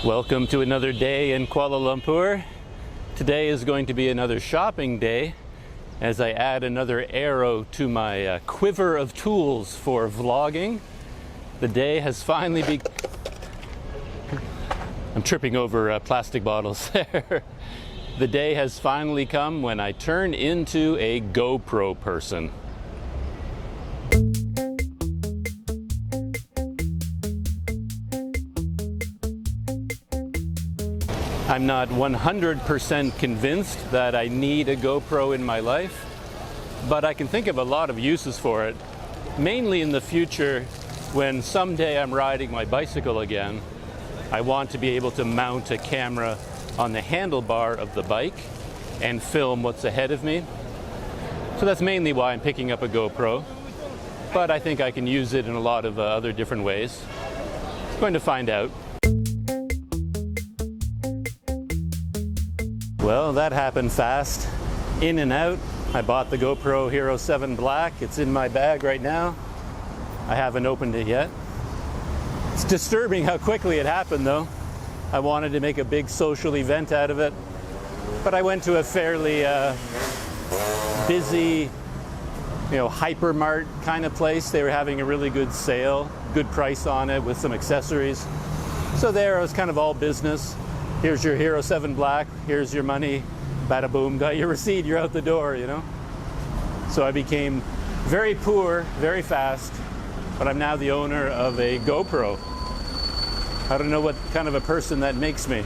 Welcome to another day in Kuala Lumpur. Today is going to be another shopping day as I add another arrow to my quiver of tools for vlogging. The day has finally begun. I'm tripping over plastic bottles there. The day has finally come when I turn into a GoPro person. I'm not 100% convinced that I need a GoPro in my life, but I can think of a lot of uses for it, mainly in the future when someday I'm riding my bicycle again. I want to be able to mount a camera on the handlebar of the bike and film what's ahead of me. So that's mainly why I'm picking up a GoPro, but I think I can use it in a lot of other different ways. I'm going to find out. Well, that happened fast. In and out. I bought the GoPro Hero 7 Black. It's in my bag right now. I haven't opened it yet. It's disturbing how quickly it happened though. I wanted to make a big social event out of it, but I went to a fairly busy, hypermart kind of place. They were having a really good sale, good price on it with some accessories. So there it was kind of all business. Here's your Hero 7 Black, here's your money, bada boom, got your receipt, you're out the door, So I became very poor, very fast, but I'm now the owner of a GoPro. I don't know what kind of a person that makes me.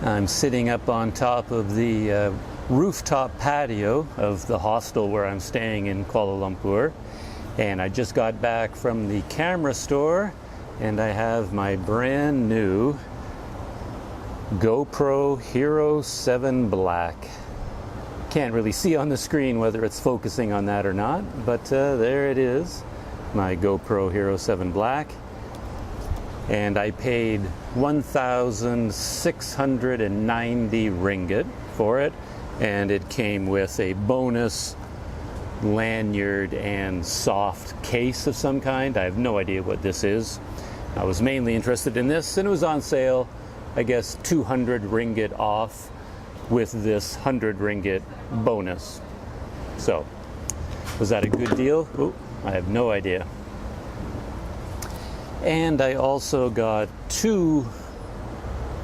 I'm sitting up on top of the rooftop patio of the hostel where I'm staying in Kuala Lumpur, and I just got back from the camera store, and I have my brand new GoPro Hero 7 Black. Can't really see on the screen whether it's focusing on that or not, but there it is, my GoPro Hero 7 Black. And I paid 1,690 ringgit for it, and it came with a bonus lanyard and soft case of some kind. I have no idea what this is. I was mainly interested in this, and it was on sale, I guess 200 ringgit off with this 100 ringgit bonus. So, was that a good deal? Oh, I have no idea. And I also got 2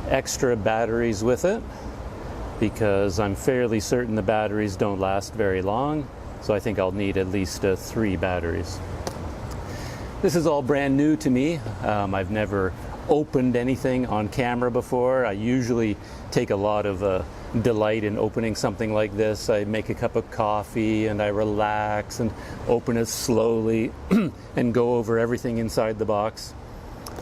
extra batteries with it because I'm fairly certain the batteries don't last very long. So I think I'll need at least 3 batteries. This is all brand new to me. I've never opened anything on camera before. I usually take a lot of delight in opening something like this. I make a cup of coffee and I relax and open it slowly and go over everything inside the box.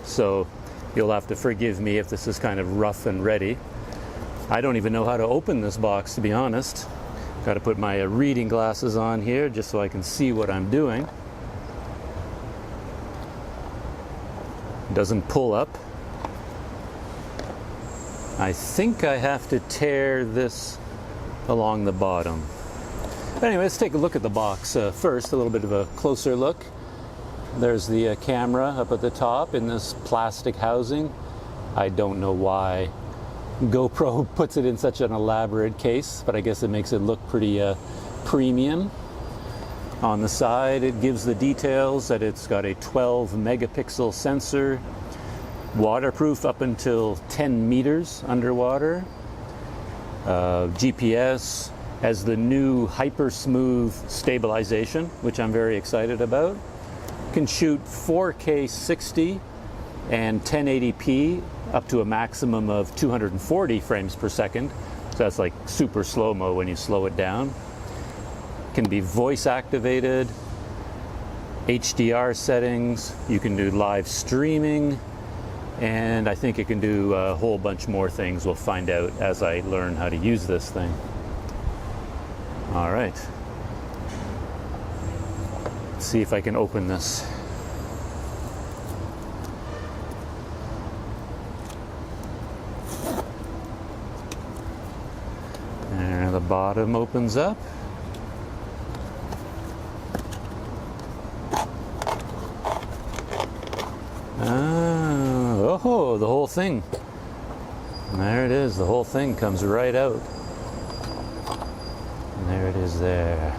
So you'll have to forgive me if this is kind of rough and ready. I don't even know how to open this box, to be honest. Got to put my reading glasses on here just so I can see what I'm doing. Doesn't pull up. I think I have to tear this along the bottom. But anyway, let's take a look at the box first, a little bit of a closer look. There's the camera up at the top in this plastic housing. I don't know why GoPro puts it in such an elaborate case, but I guess it makes it look pretty premium. On the side, it gives the details that it's got a 12 megapixel sensor, waterproof up until 10 meters underwater, GPS, has the new hyper smooth stabilization, which I'm very excited about. Can shoot 4K 60 and 1080p up to a maximum of 240 frames per second. So that's like super slow-mo when you slow it down. Can be voice activated, HDR settings, you can do live streaming, and I think it can do a whole bunch more things. We'll find out as I learn how to use this thing. All right. Let's see if I can open this. And the bottom opens up. Oh, Oh, the whole thing. There it is. The whole thing comes right out. And there it is there.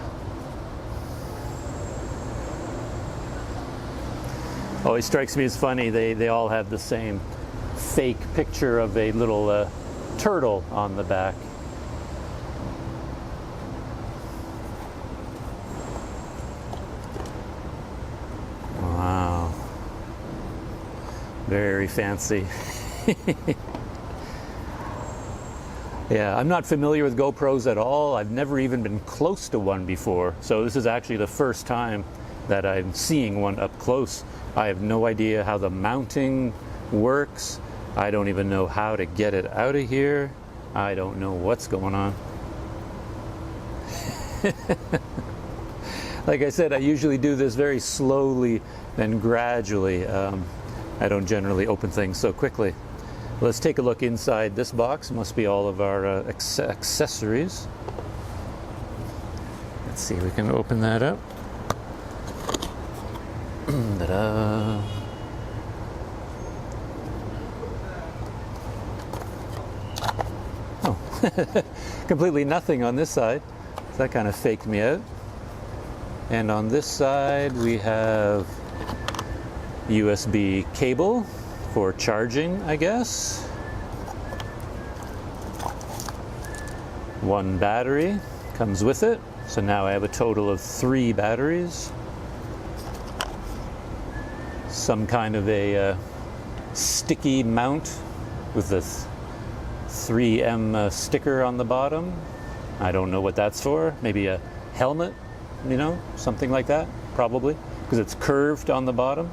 Always strikes me as funny, they all have the same fake picture of a little turtle on the back. Wow. Very fancy. Yeah, I'm not familiar with GoPros at all. I've never even been close to one before. So this is actually the first time that I'm seeing one up close. I have no idea how the mounting works. I don't even know how to get it out of here. I don't know what's going on. Like I said, I usually do this very slowly and gradually. I don't generally open things so quickly. Let's take a look inside this box. Must be all of our accessories. Let's see if we can open that up. Ta-da. Oh, completely nothing on this side. So that kind of faked me out. And on this side we have USB cable for charging, I guess. One battery comes with it. So now I have a total of 3 batteries. Some kind of a sticky mount with this 3M sticker on the bottom. I don't know what that's for. Maybe a helmet, you know, something like that, probably, because it's curved on the bottom.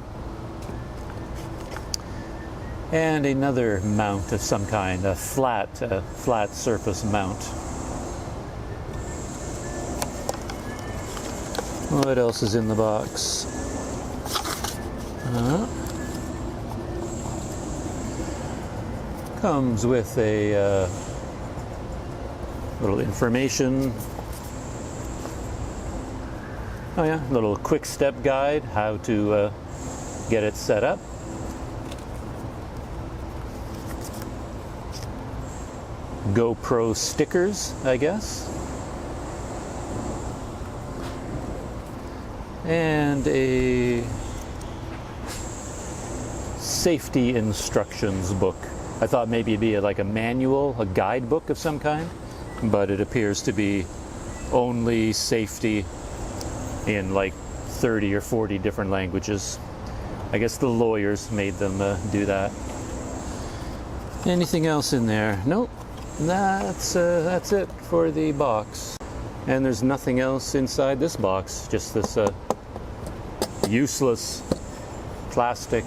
And another mount of some kind, a flat surface mount. What else is in the box? Comes with a little information. Oh yeah, little quick step guide how to get it set up. GoPro stickers, I guess. And a safety instructions book. I thought maybe it'd be like a manual, a guidebook of some kind, but it appears to be only safety in like 30 or 40 different languages. I guess the lawyers made them do that. Anything else in there? Nope. That's it for the box. And there's nothing else inside this box, just this useless plastic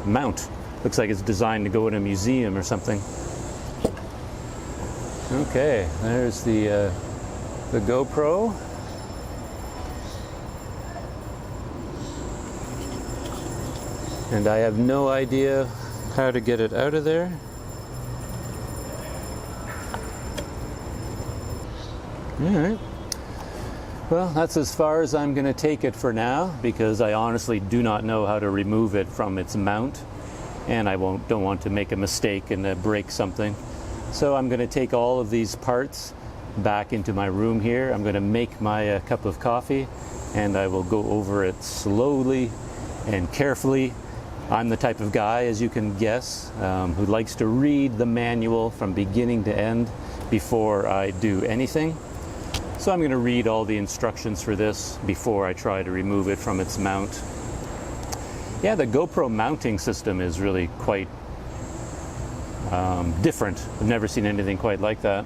mount. Looks like it's designed to go in a museum or something. Okay, there's the GoPro. And I have no idea how to get it out of there. Alright. Well, that's as far as I'm going to take it for now, because I honestly do not know how to remove it from its mount, and I don't want to make a mistake and break something. So I'm going to take all of these parts back into my room here. I'm going to make my cup of coffee, and I will go over it slowly and carefully. I'm the type of guy, as you can guess, who likes to read the manual from beginning to end before I do anything. So I'm going to read all the instructions for this before I try to remove it from its mount. Yeah, the GoPro mounting system is really quite different. I've never seen anything quite like that.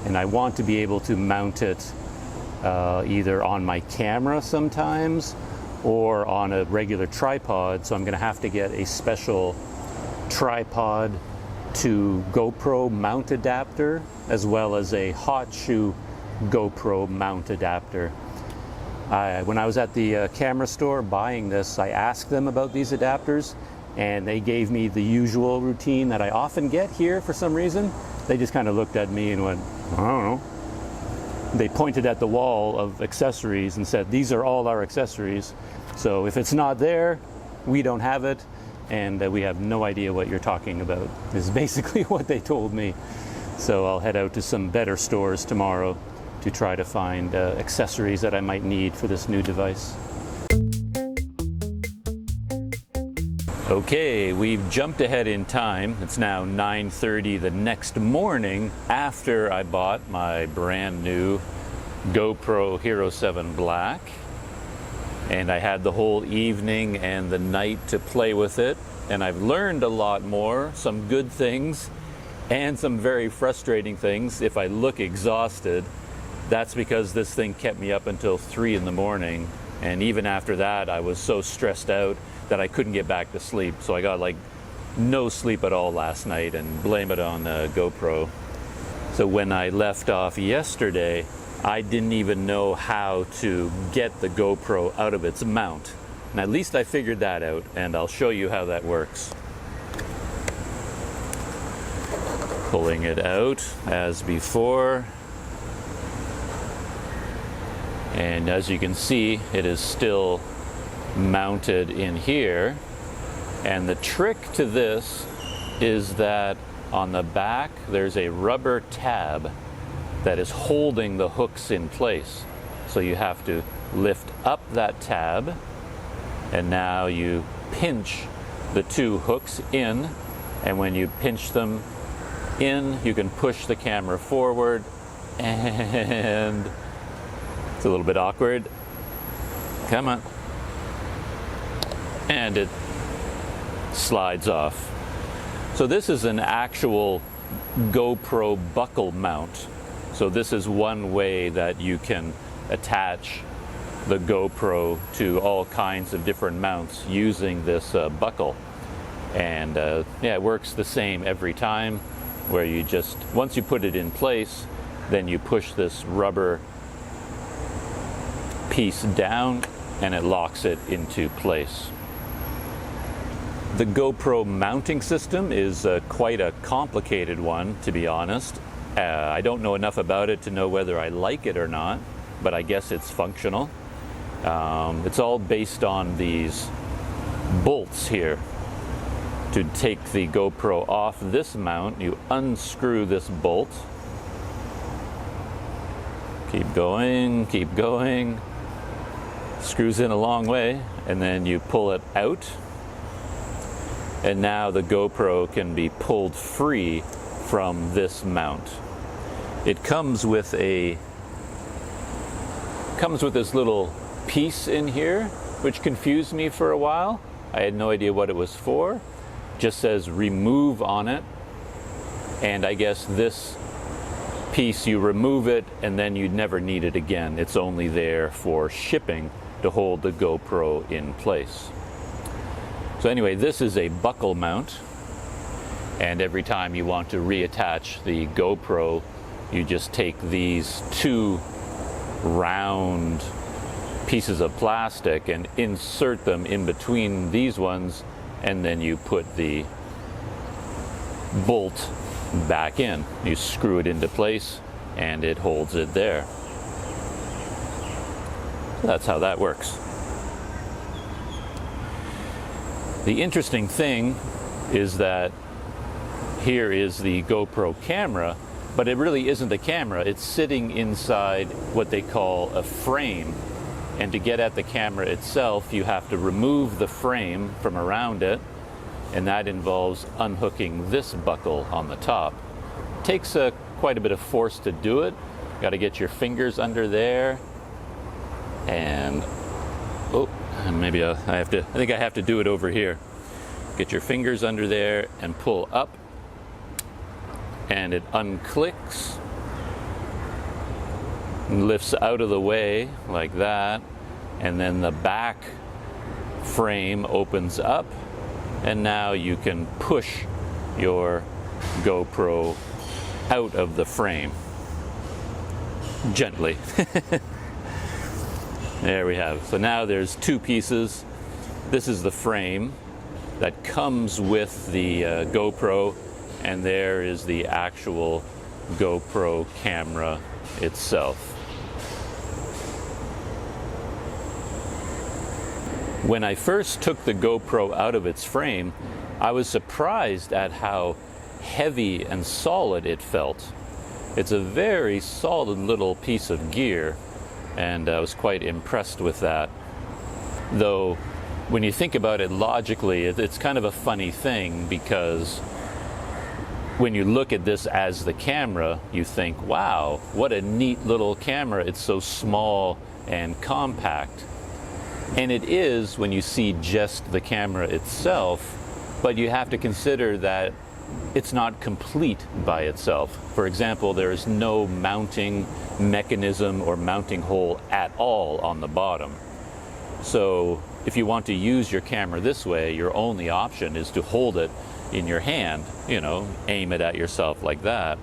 And I want to be able to mount it either on my camera sometimes or on a regular tripod. So I'm going to have to get a special tripod to GoPro mount adapter, as well as a hot shoe GoPro mount adapter. When I was at the camera store buying this, I asked them about these adapters, and they gave me the usual routine that I often get here for some reason. They just kind of looked at me and went, I don't know. They pointed at the wall of accessories and said, these are all our accessories. So if it's not there, we don't have it. and we have no idea what you're talking about, is basically what they told me. So I'll head out to some better stores tomorrow to try to find accessories that I might need for this new device. Okay, we've jumped ahead in time. It's now 9:30 the next morning after I bought my brand new GoPro Hero 7 Black. And I had the whole evening and the night to play with it. And I've learned a lot more, some good things and some very frustrating things. If I look exhausted, that's because this thing kept me up until 3 in the morning. And even after that, I was so stressed out that I couldn't get back to sleep. So I got like no sleep at all last night, and blame it on GoPro. So when I left off yesterday, I didn't even know how to get the GoPro out of its mount. And at least I figured that out, and I'll show you how that works. Pulling it out as before. And as you can see, it is still mounted in here. And the trick to this is that on the back there's a rubber tab that is holding the hooks in place. So you have to lift up that tab, and now you pinch the 2 hooks in, and when you pinch them in, you can push the camera forward, and it's a little bit awkward. Come on. And it slides off. So this is an actual GoPro buckle mount. So this is one way that you can attach the GoPro to all kinds of different mounts using this buckle. And yeah, it works the same every time, where you just, once you put it in place, then you push this rubber piece down and it locks it into place. The GoPro mounting system is quite a complicated one, to be honest. I don't know enough about it to know whether I like it or not, but I guess it's functional. It's all based on these bolts here. To take the GoPro off this mount, you unscrew this bolt. Keep going, keep going. Screws in a long way, and then you pull it out. And now the GoPro can be pulled free from this mount. It comes with this little piece in here, which confused me for a while. I had no idea what it was for. Just says remove on it, and I guess this piece, you remove it and then you never need it again. It's only there for shipping to hold the GoPro in place. So anyway, this is a buckle mount, and every time you want to reattach the GoPro, you just take these 2 round pieces of plastic and insert them in between these ones, and then you put the bolt back in. You screw it into place and it holds it there. That's how that works. The interesting thing is that here is the GoPro camera, but it really isn't a camera. It's sitting inside what they call a frame. And to get at the camera itself, you have to remove the frame from around it, and that involves unhooking this buckle on the top. It takes quite a bit of force to do it. Got to get your fingers under there, and maybe I think I have to do it over here. Get your fingers under there and pull up, and it unclicks and lifts out of the way like that, and then the back frame opens up, and now you can push your GoPro out of the frame gently. There we have. So now there's 2 pieces. This is the frame that comes with the GoPro, and there is the actual GoPro camera itself. When I first took the GoPro out of its frame, I was surprised at how heavy and solid it felt. It's a very solid little piece of gear, and I was quite impressed with that. Though, when you think about it logically, it's kind of a funny thing, because when you look at this as the camera, you think, wow, what a neat little camera. It's so small and compact. And it is when you see just the camera itself, but you have to consider that it's not complete by itself. For example, there is no mounting mechanism or mounting hole at all on the bottom. So if you want to use your camera this way, your only option is to hold it in your hand, you know, aim it at yourself like that.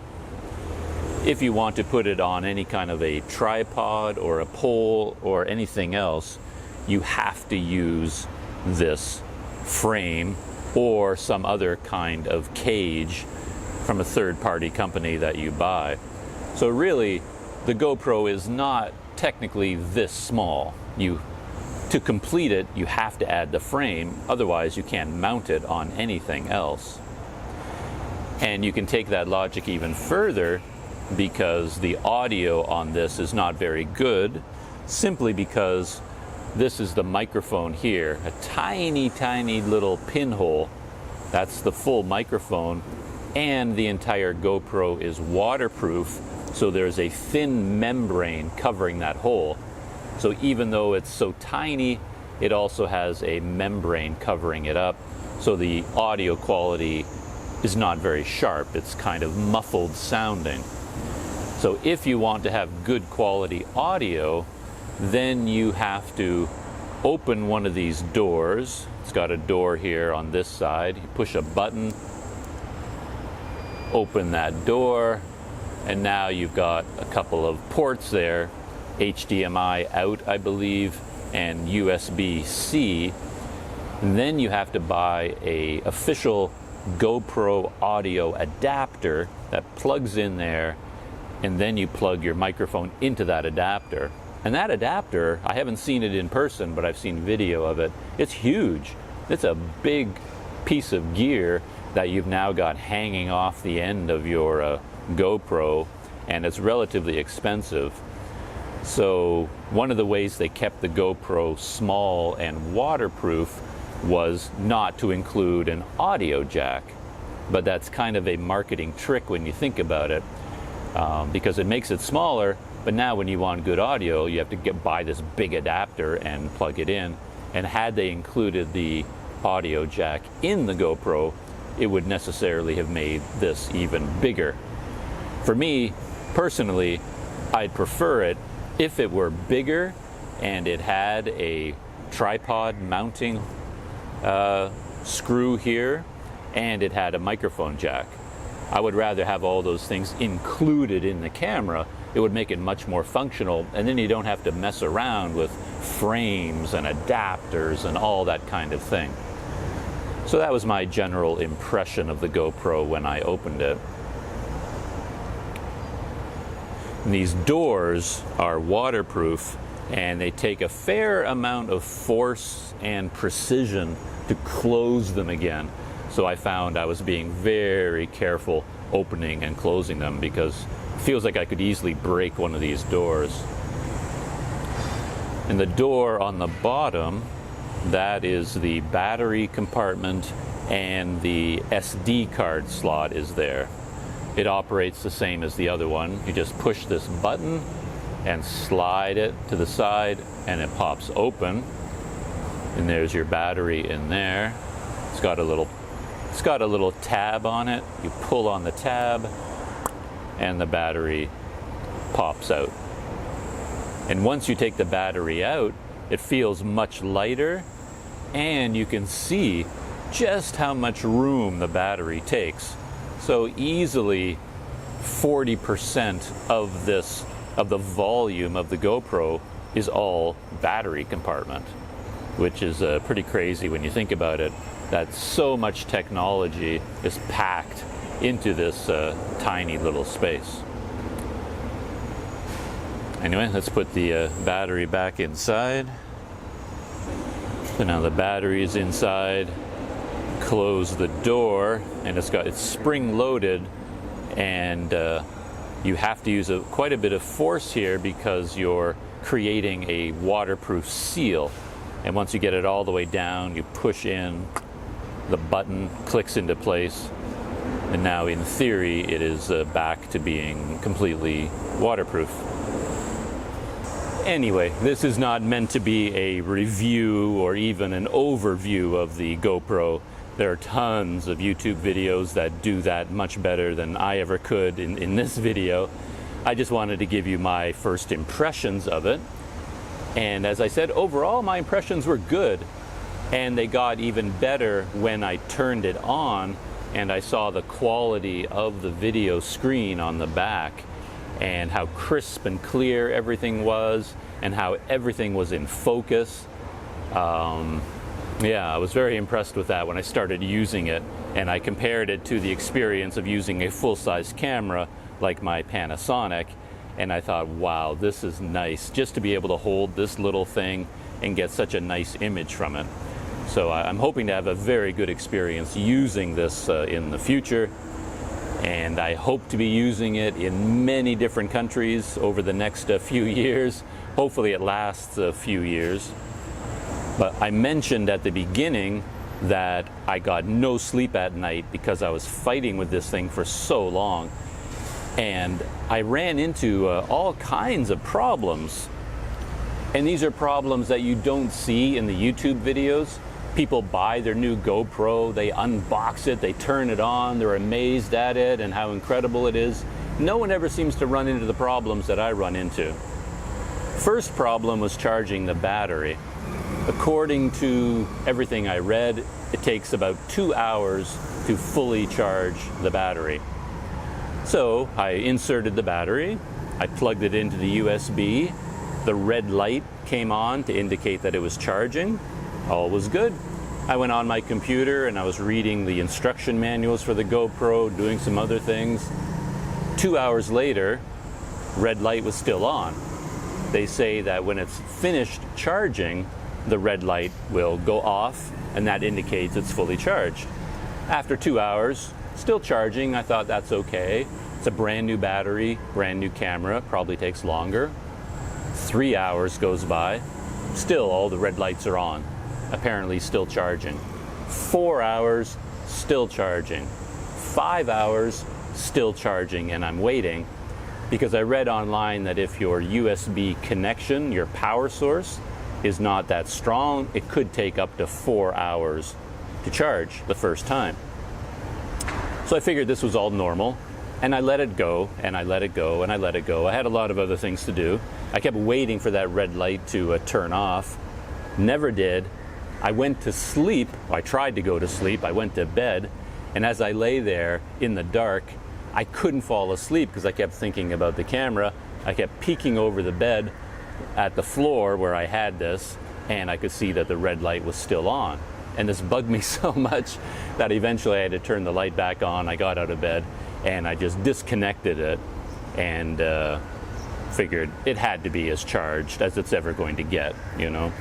If you want to put it on any kind of a tripod or a pole or anything else, you have to use this frame or some other kind of cage from a third-party company that you buy. So really, the GoPro is not technically this small. To complete it, you have to add the frame, otherwise you can't mount it on anything else. And you can take that logic even further, because the audio on this is not very good, simply because this is the microphone here, a tiny, tiny little pinhole. That's the full microphone, and the entire GoPro is waterproof, so there's a thin membrane covering that hole. So even though it's so tiny, it also has a membrane covering it up, so the audio quality is not very sharp. It's kind of muffled sounding. So if you want to have good quality audio, then you have to open one of these doors. It's got a door here on this side. You push a button, open that door, and now you've got a couple of ports there, HDMI out, I believe, and USB-C. And then you have to buy a official GoPro audio adapter that plugs in there, and then you plug your microphone into that adapter. And that adapter, I haven't seen it in person, but I've seen video of it. It's huge. It's a big piece of gear that you've now got hanging off the end of your GoPro, and it's relatively expensive. So one of the ways they kept the GoPro small and waterproof was not to include an audio jack. But that's kind of a marketing trick when you think about it, because it makes it smaller. But now when you want good audio, you have to buy this big adapter and plug it in. And had they included the audio jack in the GoPro, it would necessarily have made this even bigger. For me, personally, I'd prefer it if it were bigger and it had a tripod mounting screw here and it had a microphone jack. I would rather have all those things included in the camera. It would make it much more functional, and then you don't have to mess around with frames and adapters and all that kind of thing. So that was my general impression of the GoPro when I opened it. And these doors are waterproof, and they take a fair amount of force and precision to close them again. So I found I was being very careful opening and closing them, because it feels like I could easily break one of these doors. And the door on the bottom, that is the battery compartment, and the SD card slot is there. It operates the same as the other one. You just push this button and slide it to the side, and it pops open. And there's your battery in there. It's got a little tab on it. You pull on the tab, and the battery pops out. And once you take the battery out, it feels much lighter, and you can see just how much room the battery takes. So easily 40% of the volume of the GoPro is all battery compartment, which is pretty crazy when you think about it, that so much technology is packed into this tiny little space. Anyway, let's put the battery back inside. So now the battery is inside. Close the door, and it's spring loaded, and you have to use quite a bit of force here because you're creating a waterproof seal. And once you get it all the way down, you push in, the button clicks into place, and now in theory it is back to being completely waterproof. Anyway, this is not meant to be a review or even an overview of the GoPro. There are tons of YouTube videos that do that much better than I ever could in this video. I just wanted to give you my first impressions of it. And as I said, overall my impressions were good. And they got even better when I turned it on and I saw the quality of the video screen on the back and how crisp and clear everything was and how everything was in focus. Yeah, I was very impressed with that when I started using it, and I compared it to the experience of using a full-size camera like my Panasonic, and I thought, wow, this is nice just to be able to hold this little thing and get such a nice image from it. So I'm hoping to have a very good experience using this in the future, and I hope to be using it in many different countries over the next few years. Hopefully it lasts a few years. But I mentioned at the beginning that I got no sleep at night because I was fighting with this thing for so long. And I ran into all kinds of problems. And these are problems that you don't see in the YouTube videos. People buy their new GoPro, they unbox it, they turn it on, they're amazed at it and how incredible it is. No one ever seems to run into the problems that I run into. First problem was charging the battery. According to everything I read, it takes about 2 hours to fully charge the battery. So I inserted the battery, I plugged it into the USB, the red light came on to indicate that it was charging, all was good. I went on my computer and I was reading the instruction manuals for the GoPro, doing some other things. 2 hours later, red light was still on. They say that when it's finished charging, the red light will go off, and that indicates it's fully charged. After 2 hours, still charging, I thought that's okay. It's a brand new battery, brand new camera, probably takes longer. 3 hours goes by, still all the red lights are on, apparently still charging. 4 hours, still charging. 5 hours, still charging, and I'm waiting because I read online that if your USB connection, your power source, is not that strong, it could take up to 4 hours to charge the first time. So I figured this was all normal, and I let it go, and I let it go, and I let it go. I had a lot of other things to do. I kept waiting for that red light to turn off. Never did. I went to sleep. I tried to go to sleep. I went to bed, and as I lay there in the dark, I couldn't fall asleep because I kept thinking about the camera. I kept peeking over the bed at the floor where I had this, and I could see that the red light was still on. And this bugged me so much that eventually I had to turn the light back on. I got out of bed and I just disconnected it and figured it had to be as charged as it's ever going to get, you know.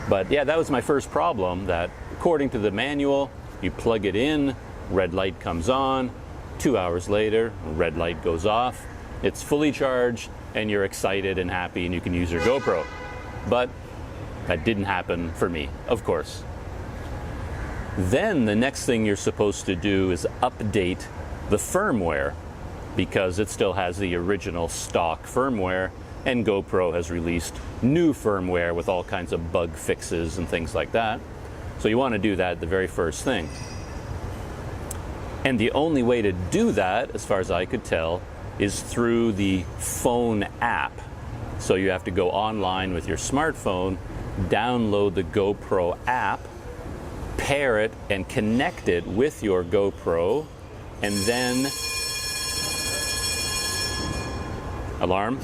But yeah, that was my first problem, that according to the manual, you plug it in, red light comes on, 2 hours later, red light goes off, it's fully charged, and you're excited and happy and you can use your GoPro. But that didn't happen for me, of course. Then the next thing you're supposed to do is update the firmware, because it still has the original stock firmware, and GoPro has released new firmware with all kinds of bug fixes and things like that. So you want to do that the very first thing. And the only way to do that, as far as I could tell, is through the phone app. So you have to go online with your smartphone, download the GoPro app, pair it and connect it with your GoPro, and then alarm.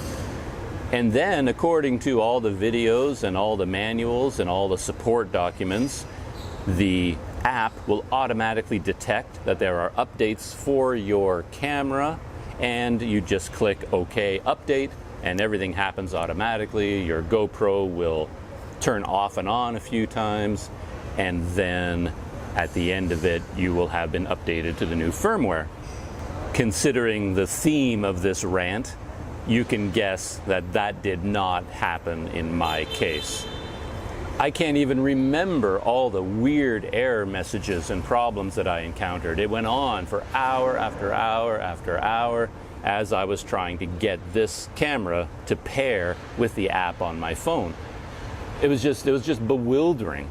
And then, according to all the videos and all the manuals and all the support documents, the app will automatically detect that there are updates for your camera, and you just click OK Update, and everything happens automatically. Your GoPro will turn off and on a few times, and then at the end of it, you will have been updated to the new firmware. Considering the theme of this rant, you can guess that that did not happen in my case. I can't even remember all the weird error messages and problems that I encountered. It went on for hour after hour after hour as I was trying to get this camera to pair with the app on my phone. It was just bewildering.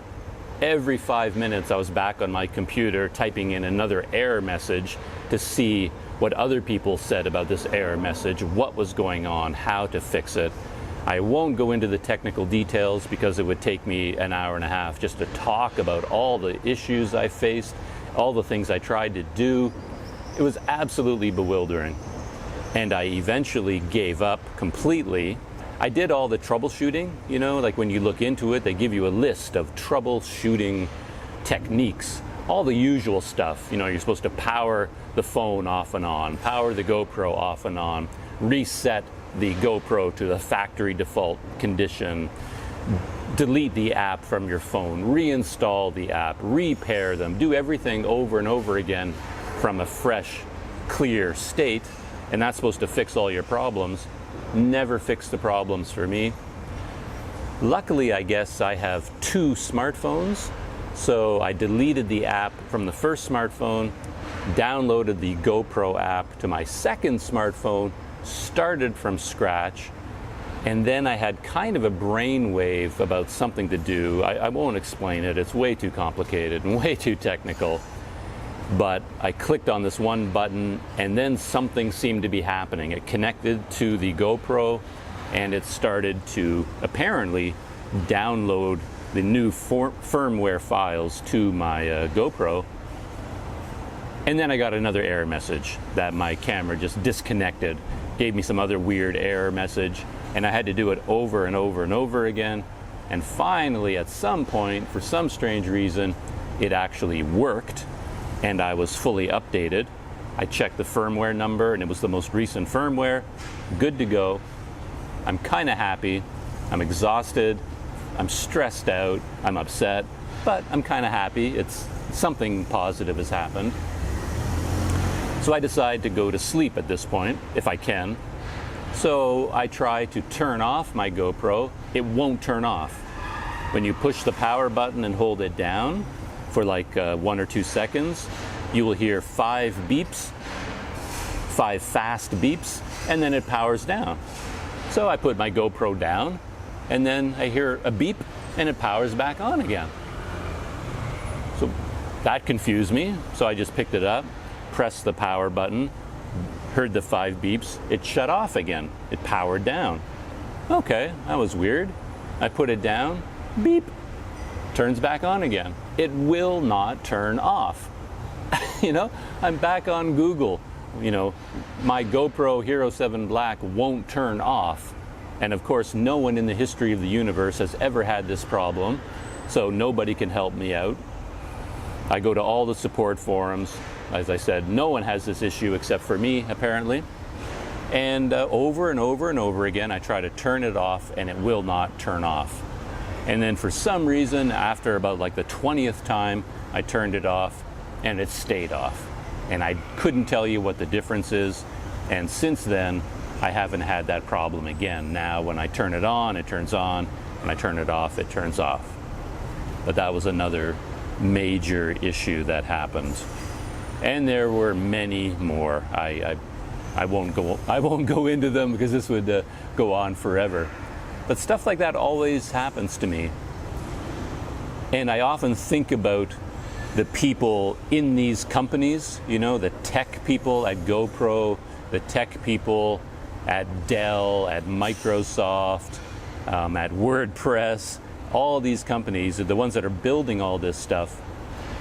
Every 5 minutes I was back on my computer typing in another error message to see what other people said about this error message, what was going on, how to fix it. I won't go into the technical details because it would take me an hour and a half just to talk about all the issues I faced, all the things I tried to do. It was absolutely bewildering. And I eventually gave up completely. I did all the troubleshooting, you know, like when you look into it, they give you a list of troubleshooting techniques, all the usual stuff. You know, you're supposed to power the phone off and on, power the GoPro off and on, reset the GoPro to the factory default condition, delete the app from your phone, reinstall the app, repair them, do everything over and over again from a fresh, clear state. And that's supposed to fix all your problems. Never fixed the problems for me. Luckily, I guess I have 2 smartphones. So I deleted the app from the first smartphone, downloaded the GoPro app to my second smartphone, started from scratch, and then I had kind of a brainwave about something to do. I won't explain it. It's way too complicated and way too technical. But I clicked on this one button and then something seemed to be happening. It connected to the GoPro and it started to apparently download the new firmware files to my GoPro. And then I got another error message that my camera just disconnected, gave me some other weird error message, and I had to do it over and over and over again. And finally, at some point, for some strange reason, it actually worked. And I was fully updated. I checked the firmware number and it was the most recent firmware. Good to go. I'm kind of happy. I'm exhausted. I'm stressed out. I'm upset, but I'm kind of happy. It's something positive has happened. So I decide to go to sleep at this point, if I can. So I try to turn off my GoPro. It won't turn off. When you push the power button and hold it down, for like 1 or 2 seconds, you will hear 5 beeps, 5 fast beeps, and then it powers down. So I put my GoPro down, and then I hear a beep, and it powers back on again. So that confused me, so I just picked it up, pressed the power button, heard the 5 beeps, it shut off again. It powered down. Okay, that was weird. I put it down, beep, turns back on again. It will not turn off. You know, I'm back on Google. You know, my GoPro Hero 7 Black won't turn off. And of course, no one in the history of the universe has ever had this problem, so nobody can help me out. I go to all the support forums. As I said, no one has this issue except for me, apparently. And over and over and over again, I try to turn it off and it will not turn off. And then for some reason, after about like the 20th time, I turned it off and it stayed off. And I couldn't tell you what the difference is. And since then, I haven't had that problem again. Now, when I turn it on, it turns on. When I turn it off, it turns off. But that was another major issue that happened. And there were many more. I won't go into them because this would go on forever. But stuff like that always happens to me. And I often think about the people in these companies, you know, the tech people at GoPro, the tech people at Dell, at Microsoft, at WordPress, all these companies are the ones that are building all this stuff.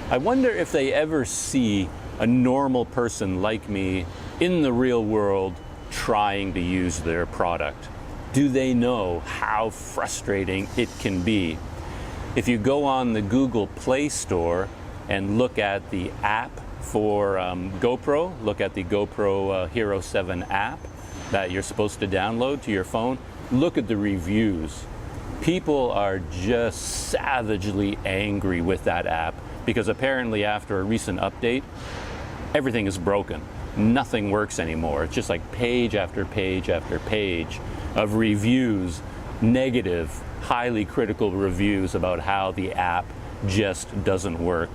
I wonder if they ever see a normal person like me in the real world trying to use their product. Do they know how frustrating it can be? If you go on the Google Play Store and look at the app for GoPro, look at the GoPro Hero 7 app that you're supposed to download to your phone, look at the reviews. People are just savagely angry with that app because apparently after a recent update, everything is broken. Nothing works anymore. It's just like page after page after page of reviews, negative, highly critical reviews about how the app just doesn't work.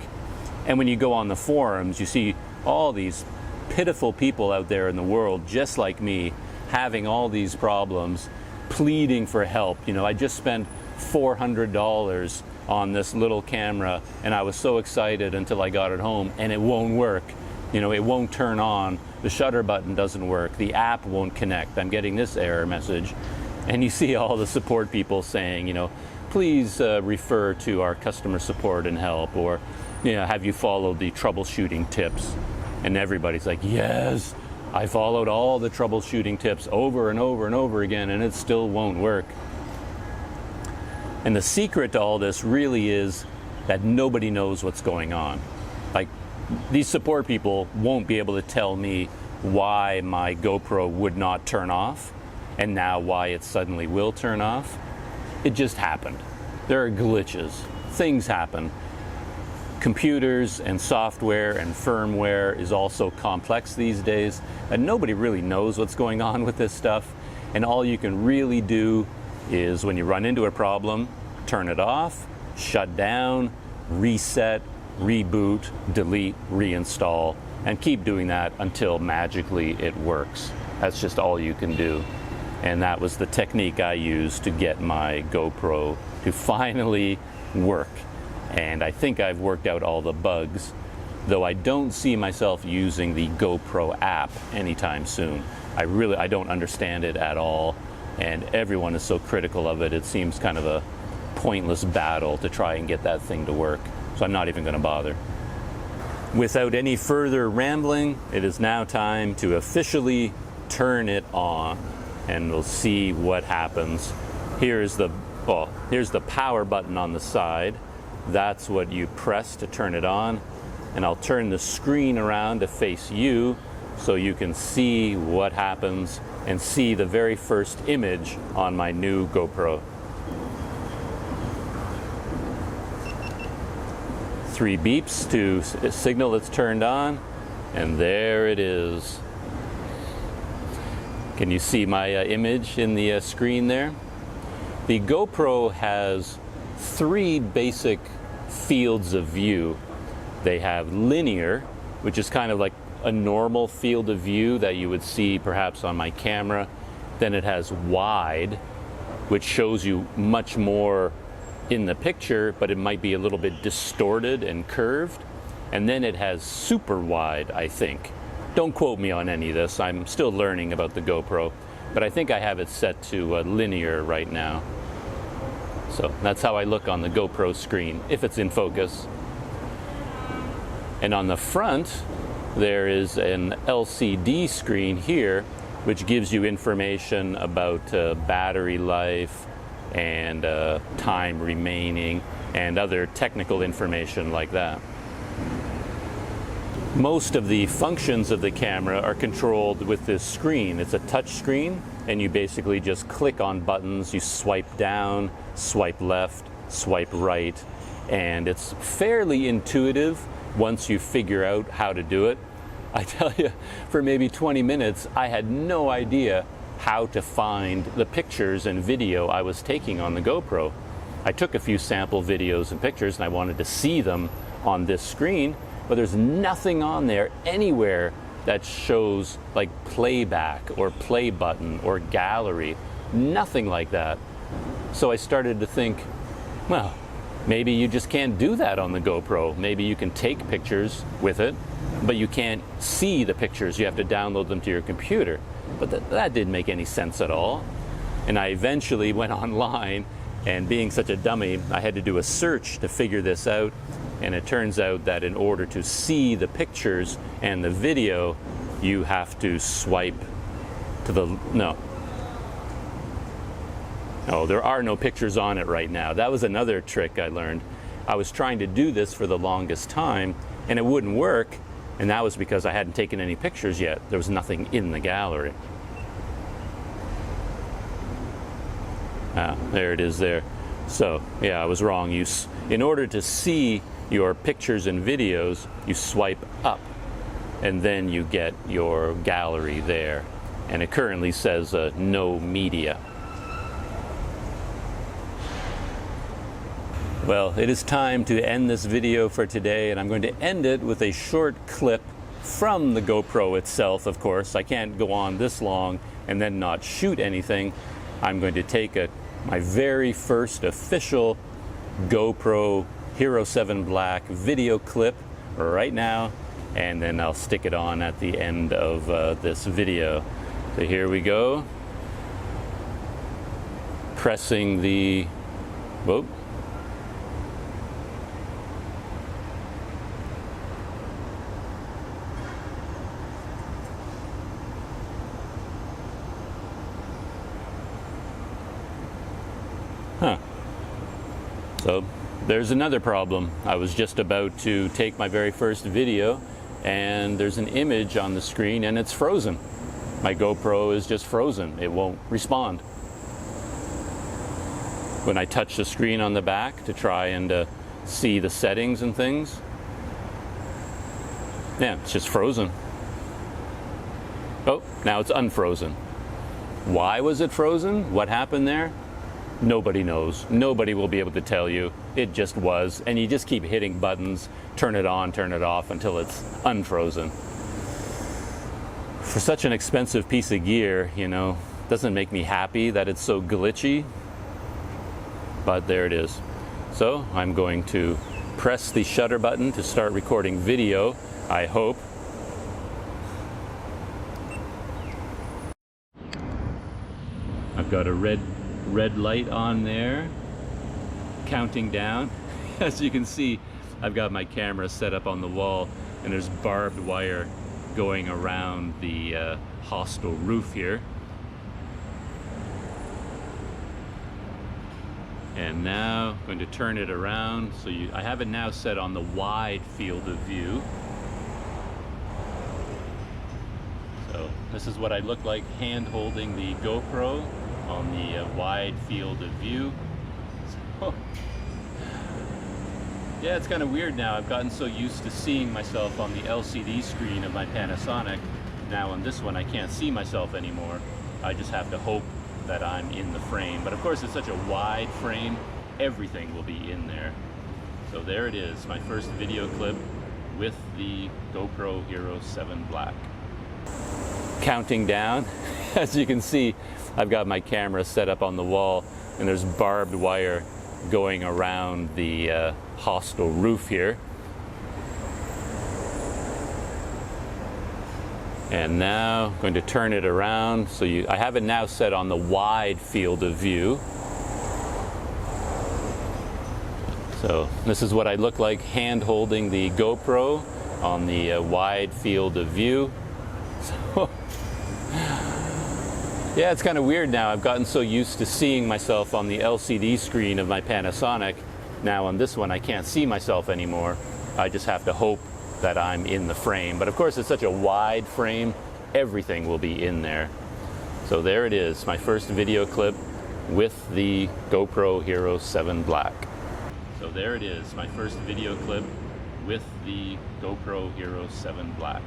And when you go on the forums, you see all these pitiful people out there in the world, just like me, having all these problems, pleading for help. You know, I just spent $400 on this little camera and I was so excited until I got it home and it won't work. You know, it won't turn on, the shutter button doesn't work, the app won't connect, I'm getting this error message. And you see all the support people saying, you know, please refer to our customer support and help, or, you know, have you followed the troubleshooting tips? And everybody's like, yes, I followed all the troubleshooting tips over and over and over again, and it still won't work. And the secret to all this really is that nobody knows what's going on. Like, these support people won't be able to tell me why my GoPro would not turn off, and now why it suddenly will turn off. It just happened. There are glitches. Things happen. Computers and software and firmware is also complex these days, and nobody really knows what's going on with this stuff. And all you can really do is, when you run into a problem, turn it off, shut down, reset, reboot, delete, reinstall, and keep doing that until magically it works. That's just all you can do. And that was the technique I used to get my GoPro to finally work. And I think I've worked out all the bugs, though I don't see myself using the GoPro app anytime soon. I don't understand it at all, and everyone is so critical of it. It seems kind of a pointless battle to try and get that thing to work. So I'm not even going to bother. Without any further rambling, it is now time to officially turn it on, and we'll see what happens. Here's the power button on the side. That's what you press to turn it on. And I'll turn the screen around to face you so you can see what happens and see the very first image on my new GoPro. 3 beeps to signal it's turned on, and there it is. Can you see my image in the screen there? The GoPro has 3 basic fields of view. They have linear, which is kind of like a normal field of view that you would see perhaps on my camera. Then it has wide, which shows you much more in the picture, but it might be a little bit distorted and curved. And then it has super wide, I think. Don't quote me on any of this. I'm still learning about the GoPro, but I think I have it set to linear right now. So that's how I look on the GoPro screen, if it's in focus. And on the front, there is an LCD screen here, which gives you information about battery life and time remaining and other technical information like that. Most of the functions of the camera are controlled with this screen. It's a touch screen, and you basically just click on buttons. You swipe down, swipe left, swipe right, and it's fairly intuitive once you figure out how to do it. I tell you, for maybe 20 minutes, I had no idea how to find the pictures and video I was taking on the GoPro. I took a few sample videos and pictures, and I wanted to see them on this screen, but there's nothing on there anywhere that shows like playback or play button or gallery, nothing like that. So I started to think, well, maybe you just can't do that on the GoPro. Maybe you can take pictures with it, but you can't see the pictures. You have to download them to your computer. But that didn't make any sense at all. And I eventually went online, and being such a dummy, I had to do a search to figure this out. And it turns out that in order to see the pictures and the video, you have to swipe to the, no, there are no pictures on it right now. That was another trick I learned. I was trying to do this for the longest time, and it wouldn't work. And that was because I hadn't taken any pictures yet. There was nothing in the gallery. There it is there. So yeah, I was wrong. In order to see your pictures and videos, you swipe up and then you get your gallery there. And it currently says no media. Well, it is time to end this video for today, and I'm going to end it with a short clip from the GoPro itself, of course. I can't go on this long and then not shoot anything. I'm going to take my very first official GoPro Hero 7 Black video clip right now, and then I'll stick it on at the end of this video. So here we go. Pressing the, whoop. Huh. So there's another problem. I was just about to take my very first video and there's an image on the screen and it's frozen. My GoPro is just frozen. It won't respond. When I touch the screen on the back to try and see the settings and things, yeah, it's just frozen. Oh, now it's unfrozen. Why was it frozen? What happened there? Nobody knows. Nobody will be able to tell you. It just was. And you just keep hitting buttons, turn it on, turn it off until it's unfrozen. For such an expensive piece of gear, you know, doesn't make me happy that it's so glitchy. But there it is. So I'm going to press the shutter button to start recording video, I hope. I've got a red light on there, counting down. As you can see, I've got my camera set up on the wall and there's barbed wire going around the hostel roof here. And now I'm going to turn it around. So I have it now set on the wide field of view. So this is what I look like hand holding the GoPro on the wide field of view. So, yeah, it's kind of weird now. I've gotten so used to seeing myself on the LCD screen of my Panasonic. Now on this one I can't see myself anymore. I just have to hope that I'm in the frame. But of course it's such a wide frame, everything will be in there. So there it is, my first video clip with the GoPro Hero 7 Black. Counting down. As you can see, I've got my camera set up on the wall and there's barbed wire going around the hostel roof here. And now I'm going to turn it around. So I have it now set on the wide field of view. So this is what I look like hand holding the GoPro on the wide field of view. So, yeah, it's kind of weird now. I've gotten so used to seeing myself on the LCD screen of my Panasonic. Now on this one I can't see myself anymore. I just have to hope that I'm in the frame. But of course it's such a wide frame, everything will be in there. So there it is, my first video clip with the GoPro Hero 7 Black. So there it is, my first video clip with the GoPro Hero 7 Black.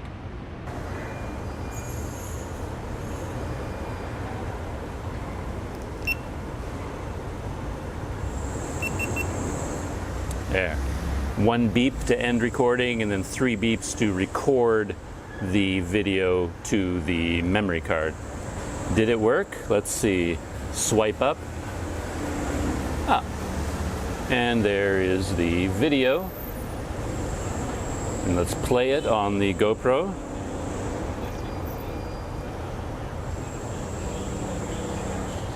There. 1 beep to end recording and then 3 beeps to record the video to the memory card. Did it work? Let's see. Swipe up. Ah. And there is the video. And let's play it on the GoPro.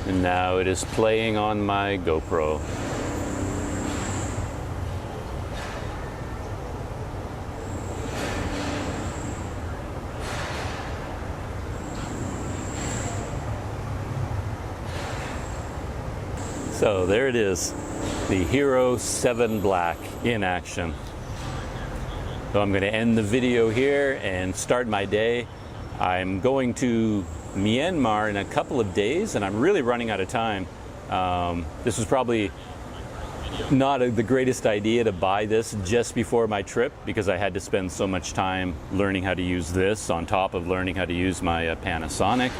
And now it is playing on my GoPro. So there it is, the Hero 7 Black in action. So I'm going to end the video here and start my day. I'm going to Myanmar in a couple of days and I'm really running out of time. This was probably not the greatest idea to buy this just before my trip, because I had to spend so much time learning how to use this on top of learning how to use my Panasonic.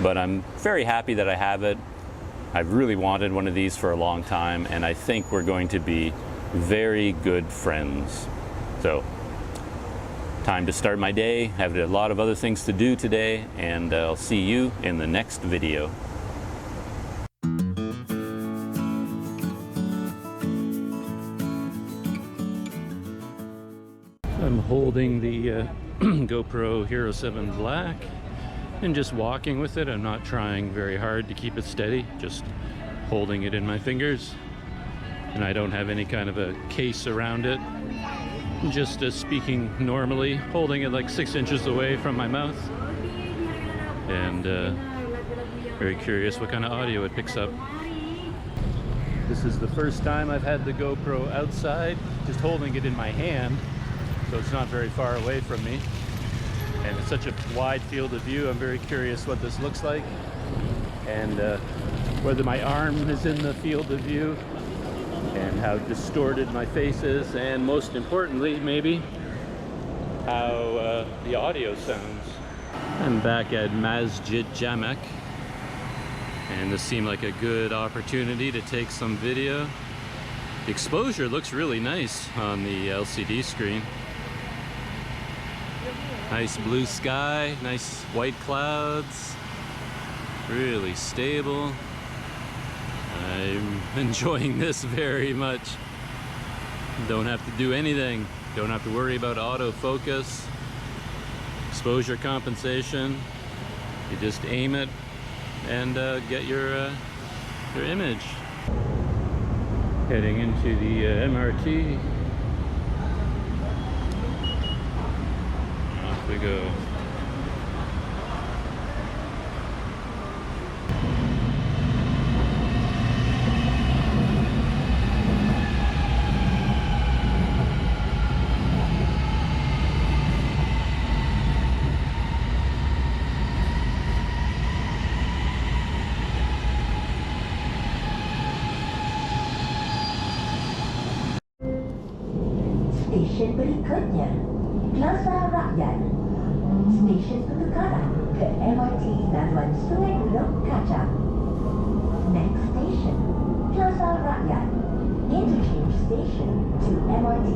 But I'm very happy that I have it. I've really wanted one of these for a long time, and I think we're going to be very good friends. So, time to start my day. I have a lot of other things to do today, and I'll see you in the next video. I'm holding the GoPro Hero 7 Black and just walking with it. I'm not trying very hard to keep it steady, just holding it in my fingers. And I don't have any kind of a case around it. Just speaking normally, holding it like 6 inches away from my mouth. And very curious what kind of audio it picks up. This is the first time I've had the GoPro outside, just holding it in my hand, so it's not very far away from me. And it's such a wide field of view. I'm very curious what this looks like, and whether my arm is in the field of view, and how distorted my face is, and most importantly, maybe, how the audio sounds. I'm back at Masjid Jamek, and this seemed like a good opportunity to take some video. The exposure looks really nice on the LCD screen. Nice blue sky, nice white clouds, really stable. I'm enjoying this very much. Don't have to do anything. Don't have to worry about autofocus, exposure compensation. You just aim it and get your image. Heading into the MRT. Off we go. Stesen berikutnya, Plaza Rakyat. Stesen penukaran ke MRT Laluan Sungai Buloh Kacang. Next station, Plaza Rakyat. Interchange station to MRT